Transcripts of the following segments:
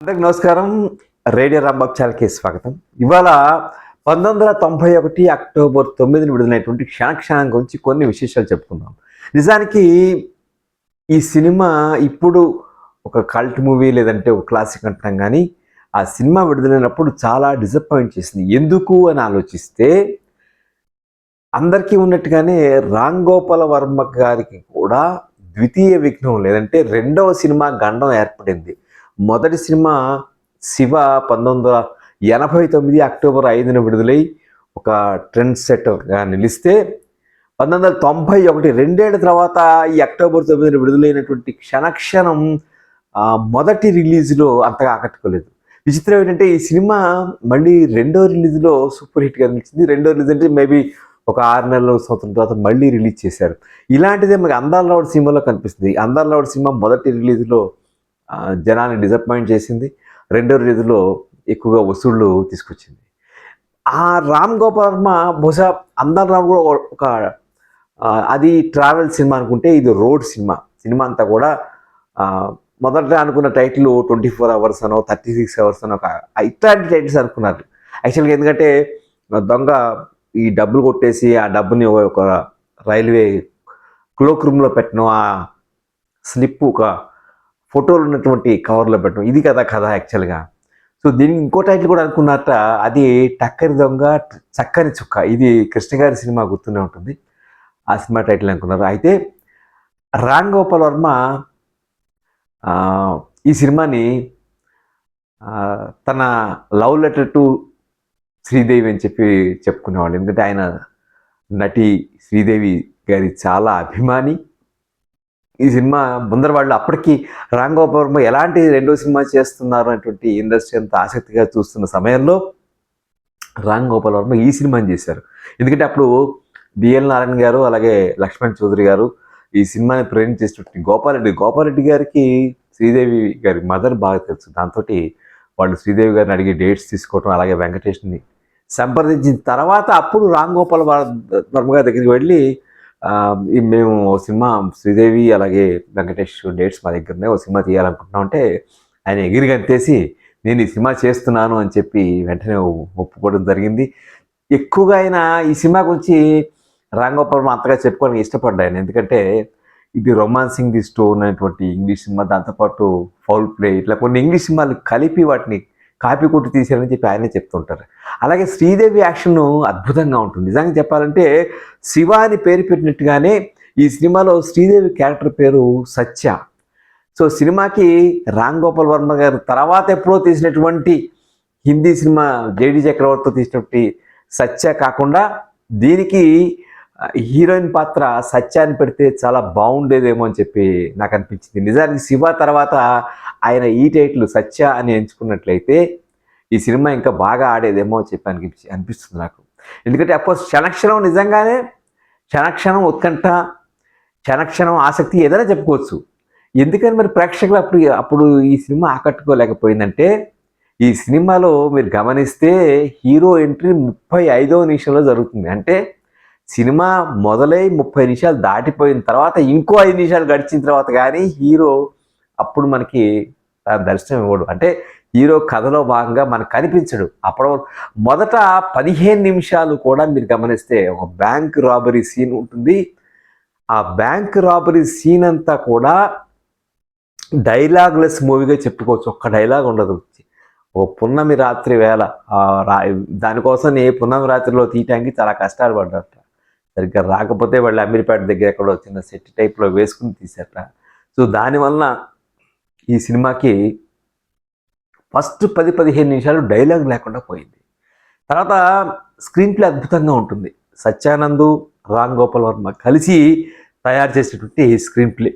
అందరికి నమస్కారం. రేడియో రాంబాబు ఛానల్కి స్వాగతం. ఇవాళ 1991 అక్టోబర్ 9ని విడుదలైనటువంటి క్షణక్షణం గురించి కొన్ని విశేషాలు చెప్పుకుందాం. నిజానికి ఈ సినిమా ఇప్పుడు ఒక కల్ట్ మూవీ లేదంటే ఒక క్లాసిక్ అంటాం, కానీ ఆ సినిమా విడుదలైనప్పుడు చాలా డిసప్పాయింట్ చేసింది. ఎందుకు అని ఆలోచిస్తే అందరికీ ఉన్నట్టుగానే రామ్ గోపాల్ వర్మ గారికి కూడా ద్వితీయ విఘ్నం లేదంటే రెండవ సినిమా గండం ఏర్పడింది. మొదటి సినిమా శివ 1989 అక్టోబర్ 5న విడుదలై ఒక ట్రెండ్ సెట్టర్గా నిలిస్తే 1991 రెండేళ్ల తర్వాత ఈ అక్టోబర్ 9న విడుదలైనటువంటి క్షణక్షణం మొదటి రిలీజ్లో అంతగా ఆకట్టుకోలేదు. విచిత్రం ఏంటంటే ఈ సినిమా మళ్ళీ రెండో రిలీజ్లో సూపర్ హిట్గా నిలిచింది. రెండో రిలీజ్ అంటే మేబీ ఒక 6 నెలల సంవత్సరం తర్వాత మళ్ళీ రిలీజ్ చేశారు. ఇలాంటిదే మనకి అందాల రావుడు సినిమాలో కనిపిస్తుంది. అందాల రావుడు సినిమా మొదటి రిలీజ్లో జనాన్ని డిసప్పాయింట్ చేసింది, రెండో రిలీజ్లో ఎక్కువగా వసూళ్ళు తీసుకొచ్చింది. ఆ రామ్ గోపాల్ వర్మ బహుశా అందాల రావుడు కూడా ఒక అది ట్రావెల్ సినిమా అనుకుంటే ఇది రోడ్ సినిమా. సినిమా అంతా కూడా మొదట అనుకున్న టైటిల్ 24 అవర్స్ అనో 36 అవర్స్ అనో ఇట్లాంటి టైటిల్స్ అనుకున్నారు యాక్చువల్గా. ఎందుకంటే దొంగ ఈ డబ్బులు కొట్టేసి ఆ డబ్బుని ఒక రైల్వే క్లోక్ రూమ్లో పెట్టడం, ఆ స్లిప్ ఒక ఫోటోలు ఉన్నటువంటి కవర్లో పెట్టడం, ఇది కదా కథ యాక్చువల్గా. సో దీనికి ఇంకో టైటిల్ కూడా అనుకున్నట్ట, అది టక్కరి దొంగ చక్కని చుక్క. ఇది కృష్ణ గారి సినిమా గుర్తూనే ఉంటుంది, ఆ సినిమా టైటిల్ అనుకున్నారు. అయితే రామ్ గోపాల్ వర్మ ఈ సినిమాని తన లవ్ లెటర్ టు శ్రీదేవి అని చెప్పుకునేవాళ్ళు. ఎందుకంటే ఆయన నటి శ్రీదేవి గారి చాలా అభిమాని. ఈ సినిమా ముందర వాళ్ళు అప్పటికి రామ్ గోపాల్ వర్మ ఎలాంటి రెండో సినిమా చేస్తున్నారు అనేటువంటి ఇండస్ట్రీ అంత ఆసక్తిగా చూస్తున్న సమయంలో రామ్ గోపాల్ వర్మ ఈ సినిమాని చేశారు. ఎందుకంటే అప్పుడు బిఎల్ నారాయణ గారు అలాగే లక్ష్మణ్ చౌదరి గారు ఈ సినిమాని ప్రేరణ చేసినటువంటి గోపాలరెడ్డి గారికి శ్రీదేవి గారి మదర్ బాగా తెలుసు. దాంతో వాళ్ళు శ్రీదేవి గారిని అడిగి డేట్స్ తీసుకోవటం, అలాగే వెంకటేష్ని సంప్రదించిన తర్వాత అప్పుడు రామ్ గోపాల్ వర్మ గారి దగ్గరికి వెళ్ళి మేము ఓ సినిమా శ్రీదేవి అలాగే వెంకటేష్ డేట్స్ మా దగ్గర ఉన్నాయి, ఓ సినిమా తీయాలనుకుంటున్నాం అంటే ఆయన ఎగిరి గంతేసి నేను ఈ సినిమా చేస్తున్నాను అని చెప్పి వెంటనే ఒప్పుకోవడం జరిగింది. ఎక్కువగా ఆయన ఈ సినిమా గురించి రామ్ గోపాల్ వర్మ అంతగా చెప్పుకోవడానికి ఇష్టపడ్డాను. ఎందుకంటే ఇది రొమాన్సింగ్ ది స్టోన్ అనేటువంటి ఇంగ్లీష్ సినిమా, దాంతోపాటు ఫౌల్ ప్లే, ఇట్లా కొన్ని ఇంగ్లీష్ సినిమాలు కలిపి వాటిని కాపీ కొట్టి తీశారని చెప్పి ఆయనే చెప్తుంటారు. అలాగే శ్రీదేవి యాక్షన్ అద్భుతంగా ఉంటుంది. నిజంగా చెప్పాలంటే శివ అని పేరు పెట్టినట్టుగానే ఈ సినిమాలో శ్రీదేవి క్యారెక్టర్ పేరు సత్య. సో సినిమాకి రామ్ గోపాల్ వర్మ గారు తర్వాత ఎప్పుడో తీసినటువంటి హిందీ సినిమా జేడి చక్రవర్తితో తీసినటువంటి సత్య కాకుండా దీనికి హీరోయిన్ పాత్ర సత్యాన్ని పెడితే చాలా బాగుండేదేమో అని చెప్పి నాకు అనిపించింది. నిజానికి శివ తర్వాత ఆయన ఈ టైటిల్ సత్య అని ఎంచుకున్నట్లయితే ఈ సినిమా ఇంకా బాగా ఆడేదేమో అని చెప్పి అనిపిస్తుంది నాకు. ఎందుకంటే అఫ్కోర్స్ క్షణక్షణం నిజంగానే క్షణక్షణం ఉత్కంఠ, క్షణక్షణం ఆసక్తి ఏదైనా చెప్పుకోవచ్చు. ఎందుకని మరి ప్రేక్షకులు అప్పుడు ఈ సినిమా ఆకట్టుకోలేకపోయిందంటే ఈ సినిమాలో మీరు గమనిస్తే హీరో ఎంట్రీ 35వ నిమిషంలో జరుగుతుంది. అంటే సినిమా మొదలై 30 నిమిషాలు దాటిపోయిన తర్వాత ఇంకో 5 నిమిషాలు గడిచిన తర్వాత కానీ హీరో అప్పుడు మనకి దర్శనం ఇవ్వడు. అంటే హీరో కథలో భాగంగా మనకు కనిపించడు. అప్పుడు మొదట 15 నిమిషాలు కూడా మీరు గమనిస్తే ఒక బ్యాంక్ రాబరీ సీన్ ఉంటుంది. ఆ బ్యాంక్ రాబరీ సీన్ అంతా కూడా డైలాగ్లెస్ మూవీగా చెప్పుకోవచ్చు. ఒక్క డైలాగ్ ఉండదు. ఓ పున్నమి రాత్రి వేళ దానికోసం ఏ పున్నమి రాత్రిలో తీయటానికి చాలా కష్టాలు పడ్డట. సరిగ్గా రాకపోతే వాళ్ళు అమీర్పేట దగ్గర ఎక్కడో చిన్న సెట్ టైప్లో వేసుకుని తీసేట. సో దానివల్ల ఈ సినిమాకి ఫస్ట్ 10-15 నిమిషాలు డైలాగ్ లేకుండా పోయింది. తర్వాత స్క్రీన్ ప్లే అద్భుతంగా ఉంటుంది. సత్యానంద్, రామ్ గోపాల్ వర్మ కలిసి తయారు చేసినటువంటి స్క్రీన్ ప్లే.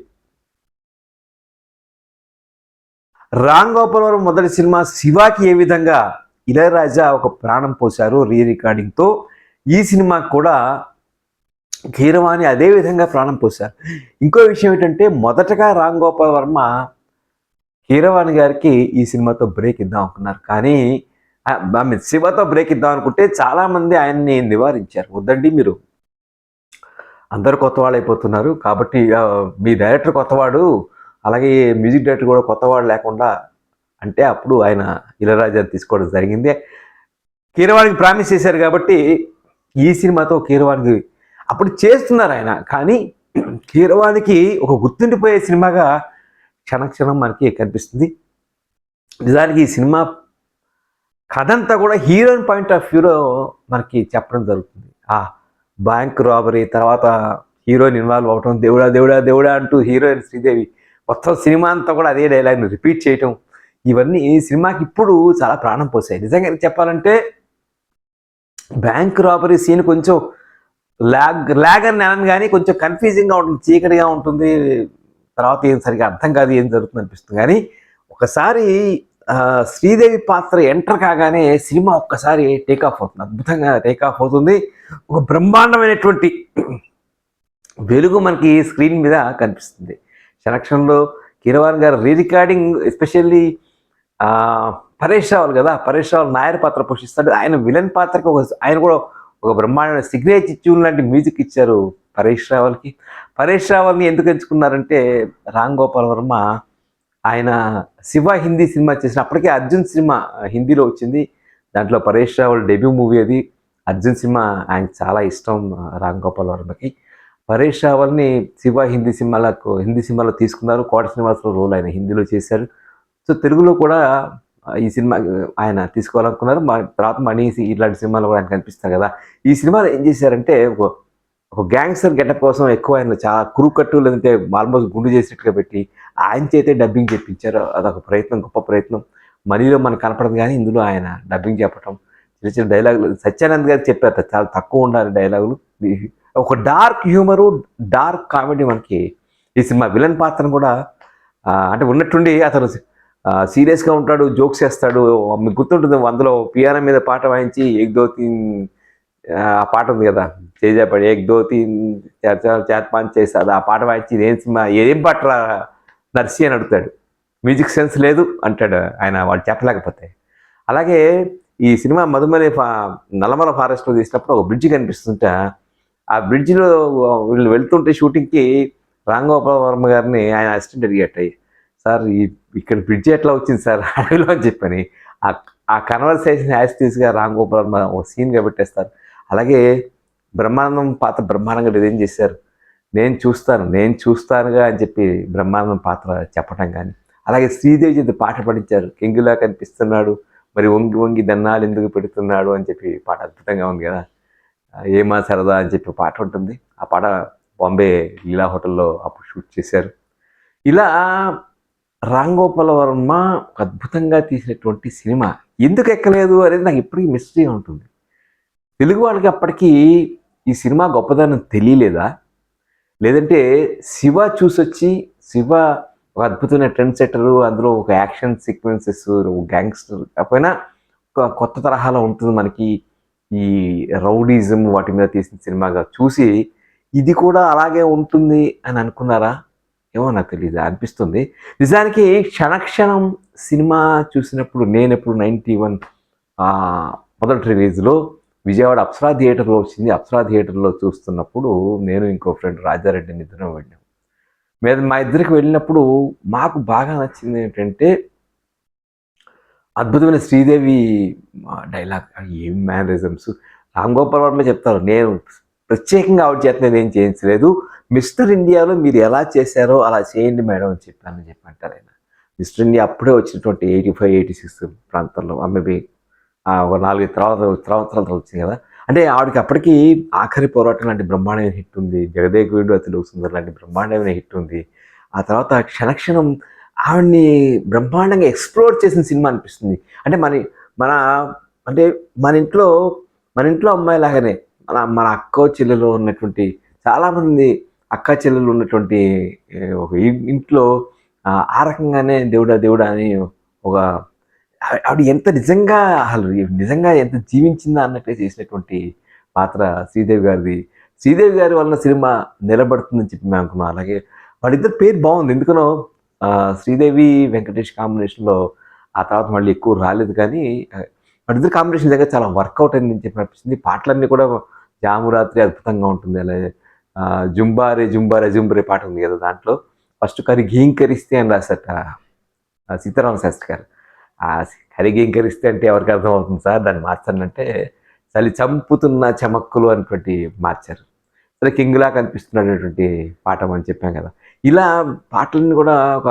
రామ్ గోపాల్ వర్మ మొదటి సినిమా శివాకి ఏ విధంగా ఇళయరాజా ఒక ప్రాణం పోశారు రీ రికార్డింగ్తో, ఈ సినిమాకి కూడా కీరవాణి అదే విధంగా ప్రాణం పోశారు. ఇంకో విషయం ఏంటంటే మొదటగా రామ్ గోపాల్ వర్మ కీరవాణి గారికి ఈ సినిమాతో బ్రేక్ ఇద్దాం అనుకున్నారు. కానీ శివతో బ్రేక్ ఇద్దాం అనుకుంటే చాలామంది ఆయన్ని నివారించారు. వద్దండి, మీరు అందరు కొత్త వాళ్ళు అయిపోతున్నారు కాబట్టి మీ డైరెక్టర్ కొత్తవాడు, అలాగే మ్యూజిక్ డైరెక్టర్ కూడా కొత్తవాడు లేకుండా అంటే అప్పుడు ఆయన ఇళయరాజాని తీసుకోవడం జరిగింది. కీరవాణికి ప్రామిస్ చేశారు కాబట్టి ఈ సినిమాతో కీరవాణికి అప్పుడు చేస్తున్నారు ఆయన, కానీ కీరవాణికి ఒక గుర్తుండిపోయే సినిమాగా క్షణక్షణం మనకి కనిపిస్తుంది. నిజానికి ఈ సినిమా కథ అంతా కూడా హీరోయిన్ పాయింట్ ఆఫ్ వ్యూలో మనకి చెప్పడం జరుగుతుంది. ఆ బ్యాంక్ రాబరీ తర్వాత హీరోయిన్ ఇన్వాల్వ్ అవటం, దేవుడా దేవుడా దేవుడా అంటూ హీరోయిన్ శ్రీదేవి మొత్తం సినిమా అంతా కూడా అదే డైలాగ్ని రిపీట్ చేయటం, ఇవన్నీ ఈ సినిమాకి ఇప్పుడు చాలా ప్రాణం పోసాయి. నిజంగా చెప్పాలంటే బ్యాంక్ రాబరీ సీన్ కొంచెం లాగ్ అని అనను కానీ కొంచెం కన్ఫ్యూజింగ్గా ఉంటుంది, చీకటిగా ఉంటుంది, తర్వాత ఏం సరిగా అర్థం కాదు ఏం జరుగుతుంది అనిపిస్తుంది. కానీ ఒకసారి శ్రీదేవి పాత్ర ఎంటర్ కాగానే సినిమా ఒక్కసారి టేకాఫ్ అవుతుంది, అద్భుతంగా టేకాఫ్ అవుతుంది. ఒక బ్రహ్మాండమైనటువంటి వెలుగు మనకి స్క్రీన్ మీద కనిపిస్తుంది. క్షణక్షణంలో కీరవాణి గారు రికార్డింగ్, ఎస్పెషల్లీ పరేష్ రావల్ కదా, పరేష్ రావల్ నాయర్ పాత్ర పోషిస్తాడు. ఆయన విలన్ పాత్రకి ఆయన కూడా ఒక బ్రహ్మాండమైన సిగ్నేచర్ ట్యూన్ లాంటి మ్యూజిక్ ఇచ్చారు పరేష్ రావల్కి. పరేష్ రావల్ని ఎందుకు ఎంచుకున్నారంటే రామ్ గోపాల్ వర్మ ఆయన శివ హిందీ సినిమా చేసిన, అప్పటికే అర్జున్ సినిమా హిందీలో వచ్చింది, దాంట్లో పరేష్ రావల్ డెబ్యూ మూవీ అది. అర్జున్ సినిమా ఆయనకు చాలా ఇష్టం రామ్ గోపాల్ వర్మకి. పరేష్ రావల్ని శివ హిందీ సినిమాలో తీసుకున్నారు. కోట శ్రీనివాసరావు రోల్ ఆయన హిందీలో చేశారు. సో తెలుగులో కూడా ఈ సినిమా ఆయన తీసుకోవాలనుకున్నారు. తర్వాత మణి ఇలాంటి సినిమాలు కూడా ఆయన కనిపిస్తారు కదా. ఈ సినిమాలో ఏం చేశారంటే ఒక గ్యాంగ్స్టర్ గెటప్ కోసం ఎక్కువ ఆయన చాలా కురుకట్టు లేదంటే ఆల్మోస్ట్ గుండు చేసినట్టుగా పెట్టి ఆయన చేతే డబ్బింగ్ చెప్పించారు. అదొక ప్రయత్నం, గొప్ప ప్రయత్నం. మనీలో మనకు కనపడదు కానీ ఇందులో ఆయన డబ్బింగ్ చెప్పటం, చిన్న చిన్న డైలాగులు సత్యానంద్ గారు చెప్పారు, చాలా తక్కువ ఉండాలి డైలాగులు. ఒక డార్క్ హ్యూమరు, డార్క్ కామెడీ మనకి ఈ సినిమా. విలన్ పాత్రను కూడా అంటే ఉన్నట్టుండి అతను సీరియస్గా ఉంటాడు, జోక్స్ చేస్తాడు. మీకు గుర్తుంటుంది, అందులో పియానో మీద పాట వాయించి ఏక్ దో తీన్ ఆ పాట ఉంది కదా, తేజపడి ఏక్ దో తీన్ చార్ పాంచ్ చేస్తాడు, ఆ పాట వాయించి ఏం సినిమా ఏం పాట నర్సి అని అడుగుతాడు. మ్యూజిక్ సెన్స్ లేదు అంటాడు ఆయన, వాళ్ళు చెప్పలేకపోతే. అలాగే ఈ సినిమా నల్లమల ఫారెస్ట్లో తీసినప్పుడు ఒక బ్రిడ్జి కనిపిస్తుంటే ఆ బ్రిడ్జిలో వీళ్ళు వెళ్తుంటే షూటింగ్కి రామ్ గోపాల్ వర్మ గారిని ఆయన అసిస్టెంట్ అడిగేట, సార్ ఇక్కడ బ్రిడ్జి ఎట్లా వచ్చింది సార్ అడవిలో అని చెప్పని ఆ కన్వర్సేషన్ యాజిటీస్గా రామ్ గోపాల్ వర్మ ఒక సీన్గా పెట్టేస్తారు. అలాగే బ్రహ్మానందం పాత్ర బ్రహ్మాండంగా డిజైన్ చేశారు. నేను చూస్తానుగా అని చెప్పి బ్రహ్మానందం పాత్ర చెప్పడం కానీ, అలాగే శ్రీదేవి చేతి పాట పడించారు, కెంగులా కనిపిస్తున్నాడు మరి వంగి వంగి దన్నాలు ఎందుకు పెడుతున్నాడు అని చెప్పి పాట అద్భుతంగా ఉంది కదా. ఏమా సరదా అని చెప్పి పాట ఉంటుంది. ఆ పాట బాంబే లీలా హోటల్లో అప్పుడు షూట్ చేశారు. ఇలా రామ్ గోపాల్ వర్మ అద్భుతంగా తీసినటువంటి సినిమా ఎందుకు ఎక్కలేదు అనేది నాకు ఇప్పటికీ మిస్టరీగా ఉంటుంది. తెలుగు వాళ్ళకి అప్పటికి ఈ సినిమా గొప్పదనం తెలియలేదా, లేదంటే శివ చూసొచ్చి శివ ఒక అద్భుతమైన ట్రెండ్ సెట్టరు, అందులో ఒక యాక్షన్ సీక్వెన్సెస్, గ్యాంగ్స్టర్ కాకపోయినా ఒక కొత్త తరహాలో ఉంటుంది మనకి, ఈ రౌడీజం వాటి మీద తీసిన సినిమాగా చూసి ఇది కూడా అలాగే ఉంటుంది అని అనుకున్నారా ఏమో నాకు తెలియదు, అనిపిస్తుంది. నిజానికి క్షణక్షణం సినిమా చూసినప్పుడు నేను ఎప్పుడు 91 మొదటి రిలీజ్లో విజయవాడ అప్సరా థియేటర్లో వచ్చింది. అప్సరా థియేటర్లో చూస్తున్నప్పుడు నేను ఇంకో ఫ్రెండ్ రాజారెడ్డిని ఇద్దరం వెళ్ళాం. మా ఇద్దరికి వెళ్ళినప్పుడు మాకు బాగా నచ్చింది ఏంటంటే అద్భుతమైన శ్రీదేవి డైలాగ్, ఏం మేనరిజమ్స్. రామ్ గోపాల్ వర్మ చెప్తారు, నేను ప్రత్యేకంగా ఆవిడ చేత నేను ఏం చేయించలేదు, మిస్టర్ ఇండియాలో మీరు ఎలా చేశారో అలా చేయండి మేడం అని చెప్పంటారు ఆయన. మిస్టర్ ఇండియా అప్పుడే వచ్చినటువంటి 85, 86 ప్రాంతంలో మేబీ ఒక 4 సంవత్సరాల వచ్చింది కదా. అంటే ఆవిడకి అప్పటికి ఆఖరి పోరాటం లాంటి బ్రహ్మాండమైన హిట్ ఉంది, జగదేగుడు అతడు సుందర్ లాంటి బ్రహ్మాండమైన హిట్ ఉంది. ఆ తర్వాత క్షణక్షణం ఆవిడ్ని బ్రహ్మాండంగా ఎక్స్ప్లోర్ చేసిన సినిమా అనిపిస్తుంది. అంటే మన ఇంట్లో అమ్మాయిలాగానే మన అక్క చెల్లెలు ఉన్నటువంటి చాలామంది అక్క చెల్లెలు ఉన్నటువంటి ఒక ఇంట్లో ఆ రకంగానే దేవుడా అని ఒక ఆవిడ ఎంత నిజంగా ఎంత జీవించిందా అన్నట్టే చేసినటువంటి పాత్ర శ్రీదేవి గారిది. శ్రీదేవి గారి వలన సినిమా నిలబడుతుందని చెప్పి మేము అనుకున్నాం. అలాగే వాళ్ళిద్దరు పేరు బాగుంది, ఎందుకనో శ్రీదేవి వెంకటేష్ కాంబినేషన్లో ఆ తర్వాత మళ్ళీ ఎక్కువ రాలేదు, కానీ వాళ్ళిద్దరు కాంబినేషన్ దగ్గర చాలా వర్కౌట్ అయిందని చెప్పి అనిపిస్తుంది. పాటలన్నీ కూడా జామురాత్రి అద్భుతంగా ఉంటుంది. అలాగే జుంబారే జుంబారే జుంబరే పాట ఉంది కదా, దాంట్లో ఫస్ట్ కరి ఘీంకరిస్తే అని రాసట సీతారామ శాస్త్రి గారు. ఆ కరిగింకరిస్తే అంటే ఎవరికి అర్థమవుతుంది సార్, దాన్ని మార్చానంటే చలి చంపుతున్న చమక్కులు అనేటువంటి మార్చారు. సరే కింగ్లా కనిపిస్తున్నటువంటి పాఠం అని చెప్పాం కదా. ఇలా పాటలను కూడా ఒక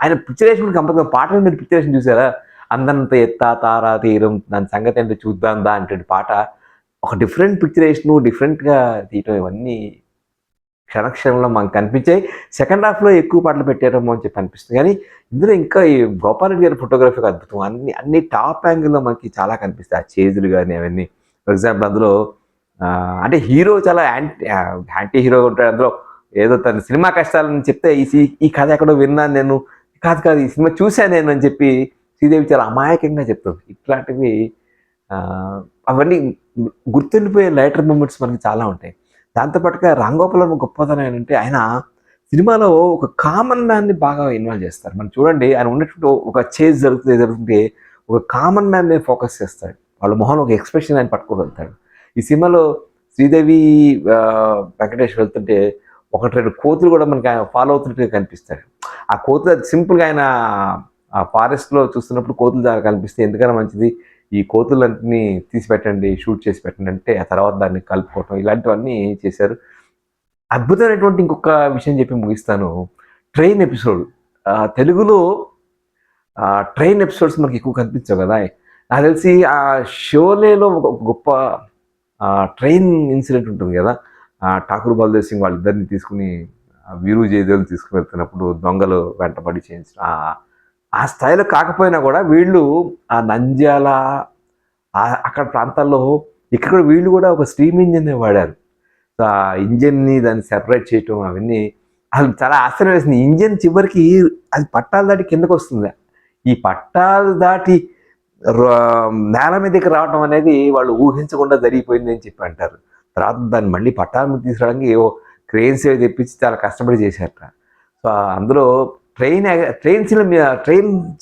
ఆయన పిక్చరేషన్ కంపల్సరీ పాటలు మీరు పిక్చరేషన్ చూసారా? అందంత ఎత్తా తారా తీరం దాని సంగతి ఏంటో చూద్దాం దా అంటే పాట ఒక డిఫరెంట్ పిక్చరేషను డిఫరెంట్గా తీయటం ఇవన్నీ క్షణక్షణంలో మనకు కనిపించాయి. సెకండ్ హాఫ్లో ఎక్కువ పాటలు పెట్టారేమో అని చెప్పి అనిపిస్తుంది. కానీ ఇందులో ఇంకా ఈ గోపాలరెడ్డి గారి ఫోటోగ్రఫీ అద్భుతం. అన్ని టాప్ యాంగిల్లో మనకి చాలా కనిపిస్తాయి. ఆ చేజులు కానీ అవన్నీ. ఫర్ ఎగ్జాంపుల్ అందులో అంటే హీరో చాలా యాంటీ హీరోగా ఉంటాడు. అందులో ఏదో తన సినిమా కష్టాలని చెప్తే ఈ కథ ఎక్కడో విన్నాను నేను, కాదు ఈ సినిమా చూశాను నేను అని చెప్పి శ్రీదేవి చాలా అమాయకంగా చెప్తుంది. ఇట్లాంటివి అవన్నీ గుర్తుండిపోయే లైటర్ మూమెంట్స్ మనకి చాలా ఉంటాయి. దాంతోపాటుగా రాంగోపాల్ వర్మ గొప్పతనం ఏంటంటే ఆయన సినిమాలో ఒక కామన్ మ్యాన్ని బాగా ఇన్వాల్వ్ చేస్తారు. మనం చూడండి ఆయన ఉన్నటువంటి ఒక చేజ్ జరుగుతుంటే ఒక కామన్ మ్యాన్ మీద ఫోకస్ చేస్తాడు. వాళ్ళ మొహంలో ఒక ఎక్స్ప్రెషన్ ఆయన పట్టుకోగలుగుతాడు. ఈ సినిమాలో శ్రీదేవి వెంకటేష్ వెళ్తుంటే ఒకటి రెండు కోతులు కూడా మనకి ఆయన ఫాలో అవుతున్నట్టుగా కనిపిస్తాడు. ఆ కోతులు సింపుల్గా ఆయన ఆ ఫారెస్ట్లో చూస్తున్నప్పుడు కోతులు చాలా కనిపిస్తే ఎందుకైనా మంచిది ఈ కోతులన్నింటినీ తీసి పెట్టండి, షూట్ చేసి పెట్టండి అంటే ఆ తర్వాత దాన్ని కలుపుకోవటం ఇలాంటివన్నీ చేశారు. అద్భుతమైనటువంటి ఇంకొక విషయం చెప్పి ముగిస్తాను. ట్రైన్ ఎపిసోడ్ తెలుగులో ట్రైన్ ఎపిసోడ్స్ మనకి ఎక్కువ కనిపించవు కదా. నాకు తెలిసి ఆ షోలేలో ఒక గొప్ప ట్రైన్ ఇన్సిడెంట్ ఉంటుంది కదా. ఠాకూర్ బల్దేవ్ సింగ్ వాళ్ళిద్దరిని తీసుకుని వీరు జయదేవులు తీసుకుని వెళ్తున్నప్పుడు దొంగలు వెంటబడి చేయించడం ఆ స్థాయిలో కాకపోయినా కూడా వీళ్ళు ఆ నంద్యాల అక్కడ ప్రాంతాల్లో ఇక్కడ వీళ్ళు కూడా ఒక స్టీమ్ ఇంజిన్ వాడారు. సో ఆ ఇంజిన్ని దాన్ని సెపరేట్ చేయటం అవన్నీ అసలు చాలా ఆశ్చర్యం వేసింది. ఇంజిన్ చివరికి అది పట్టాలు దాటి కిందకు వస్తుంది. ఈ పట్టాలు దాటి నేల మీదకి రావడం అనేది వాళ్ళు ఊహించకుండా జరిగిపోయింది అని చెప్పి అంటారు. తర్వాత దాన్ని మళ్ళీ పట్టాల మీద తీసుకురావడానికి ఏవో క్రెయిన్స్ ఏవి తెప్పించి చాలా కష్టపడి చేశారట. సో అందులో ట్రైన్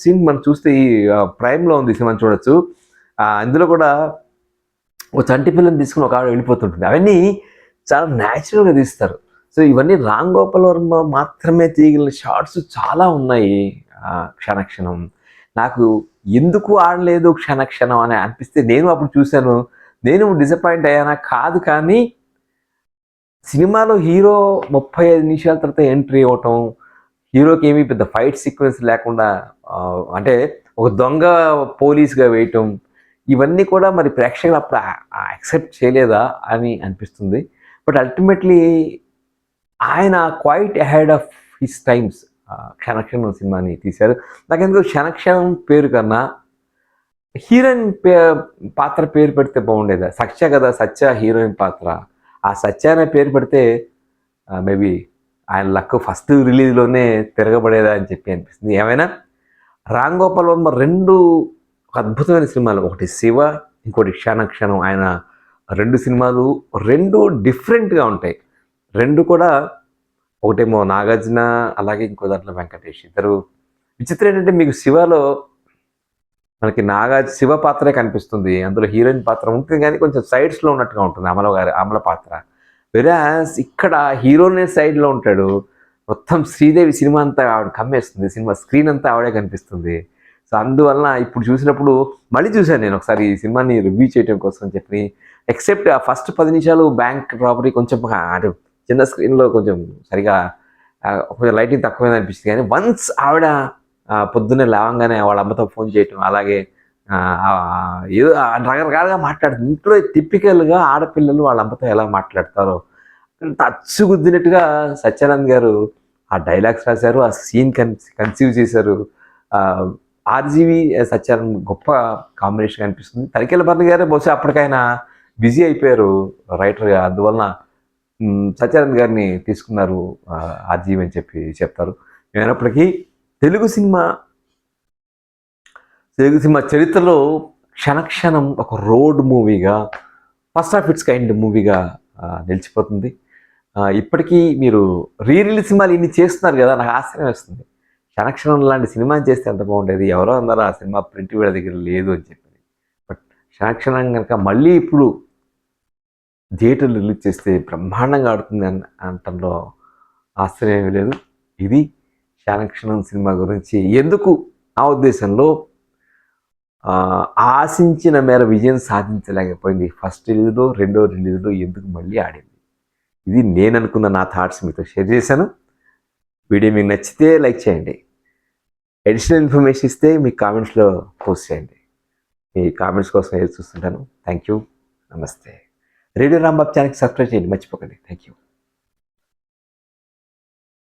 సీన్ మనం చూస్తే ఈ ప్రైమ్లో ఉంది సినిమా చూడొచ్చు. అందులో కూడా ఒక చంటి పిల్లని తీసుకుని ఒక ఆవిడ వెళ్ళిపోతుంటుంది. అవన్నీ చాలా న్యాచురల్గా తీస్తారు. సో ఇవన్నీ రామ్ గోపాల్ వర్మ మాత్రమే తీయగలిగిన షార్ట్స్ చాలా ఉన్నాయి. క్షణక్షణం నాకు ఎందుకు ఆడలేదు క్షణక్షణం అని అనిపిస్తే నేను అప్పుడు చూశాను. నేను డిసప్పాయింట్ అయ్యానా కాదు, కానీ సినిమాలో హీరో 35 నిమిషాల తర్వాత ఎంట్రీ అవ్వటం, హీరోకి ఏమీ పెద్ద ఫైట్ సీక్వెన్స్ లేకుండా అంటే ఒక దొంగ పోలీస్గా వేయటం, ఇవన్నీ కూడా మరి ప్రేక్షకులు అప్పుడు యాక్సెప్ట్ చేయలేదా అని అనిపిస్తుంది. బట్ అల్టిమేట్లీ ఆయన quite ahead of his times Kshanakshanam సినిమాని తీశారు. నాకెందుకు క్షణక్షణం పేరు కన్నా హీరోయిన్ పాత్ర పేరు పెడితే బాగుండేదా. సత్య కదా, సత్య హీరోయిన్ పాత్ర. ఆ సత్య అనే పేరు పెడితే మేబీ ఆయన లక్ ఫస్ట్ రిలీజ్లోనే తిరగబడేదా అని చెప్పి అనిపిస్తుంది. ఏమైనా రామ్ గోపాల్ వర్మ రెండు అద్భుతమైన సినిమాలు, ఒకటి శివ, ఇంకోటి క్షణక్షణం. ఆయన 2 సినిమాలు 2 డిఫరెంట్గా ఉంటాయి. 2 కూడా ఒకటేమో నాగార్జున, అలాగే ఇంకో దాంట్లో వెంకటేష్. ఇద్దరు విచిత్రం ఏంటంటే మీకు శివలో మనకి శివ పాత్రే కనిపిస్తుంది. అందులో హీరోయిన్ పాత్ర ఉంటుంది కానీ కొంచెం సైడ్స్లో ఉన్నట్టుగా ఉంటుంది అమల పాత్ర. వెరాస్ ఇక్కడ హీరోనే సైడ్లో ఉంటాడు. మొత్తం శ్రీదేవి సినిమా అంతా ఆవిడ కమ్మేస్తుంది. సినిమా స్క్రీన్ అంతా ఆవిడే కనిపిస్తుంది. సో అందువల్ల ఇప్పుడు చూసినప్పుడు మళ్ళీ చూశాను నేను ఒకసారి ఈ సినిమాని రివ్యూ చేయడం కోసం చెప్పి. ఎక్సెప్ట్ ఆ ఫస్ట్ 10 నిమిషాలు బ్యాంక్ రాబరీ కొంచెం అంటే చిన్న స్క్రీన్లో కొంచెం సరిగా కొంచెం లైటింగ్ తక్కువైంది అనిపిస్తుంది. కానీ వన్స్ ఆవిడ పొద్దున్నే లేవంగానే వాళ్ళ అమ్మతో ఫోన్ చేయటం, అలాగే ఏదో రకరకాలుగా మాట్లాడుతుంది. ఇంట్లో టిపికల్గా ఆడపిల్లలు వాళ్ళ అమ్మతో ఎలా మాట్లాడతారో అచ్చుగుద్దినట్టుగా సత్యానంద్ గారు ఆ డైలాగ్స్ రాశారు, ఆ సీన్ కన్సీవ్ చేశారు. ఆర్జీవి సత్యానంద్ గొప్ప కాంబినేషన్ అనిపిస్తుంది. తనిఖీల భరణి గారే బహుశా అప్పటికైనా బిజీ అయిపోయారు రైటర్గా, అందువలన సత్యానంద్ గారిని తీసుకున్నారు ఆర్జీవి అని చెప్పి చెప్తారు. అయినప్పటికీ తెలుగు సినిమా చరిత్రలో క్షణక్షణం ఒక రోడ్ మూవీగా, ఫస్ట్ ఆఫ్ ఇట్స్ కైండ్ మూవీగా నిలిచిపోతుంది. ఇప్పటికీ మీరు రిలీజ్ సినిమాలు ఇన్ని చేస్తున్నారు కదా, నాకు ఆశ్చర్యం వేస్తుంది. క్షణక్షణం లాంటి సినిమా చేస్తే ఎంత బాగుండేది. ఎవరో అన్నారు ఆ సినిమా ప్రింట్ వీళ్ళ దగ్గర లేదు అని చెప్పి. బట్ క్షణక్షణం కనుక మళ్ళీ ఇప్పుడు థియేటర్లు రిలీజ్ చేస్తే బ్రహ్మాండంగా ఆడుతుంది అనటంలో ఆశ్చర్యం లేదు. ఇది క్షణక్షణం సినిమా గురించి ఎందుకు నా ఉద్దేశంలో ఆశించిన మేర విజయం సాధించలేకపోయింది. ఫస్ట్ రిలీజ్లో, రెండో రిలీజ్లో ఎందుకు మళ్ళీ ఆడింది. ఇది నేను అనుకున్న నా థాట్స్ మీతో షేర్ చేశాను. వీడియో మీకు నచ్చితే లైక్ చేయండి. అడిషనల్ ఇన్ఫర్మేషన్ ఇస్తే మీ కామెంట్స్లో పోస్ట్ చేయండి. మీ కామెంట్స్ కోసం ఎదురు చూస్తుంటాను. Thank you. నమస్తే. రేడియో రాంబాబు ఛానల్కి సబ్స్క్రైబ్ చేయండి మర్చిపోకండి. Thank you.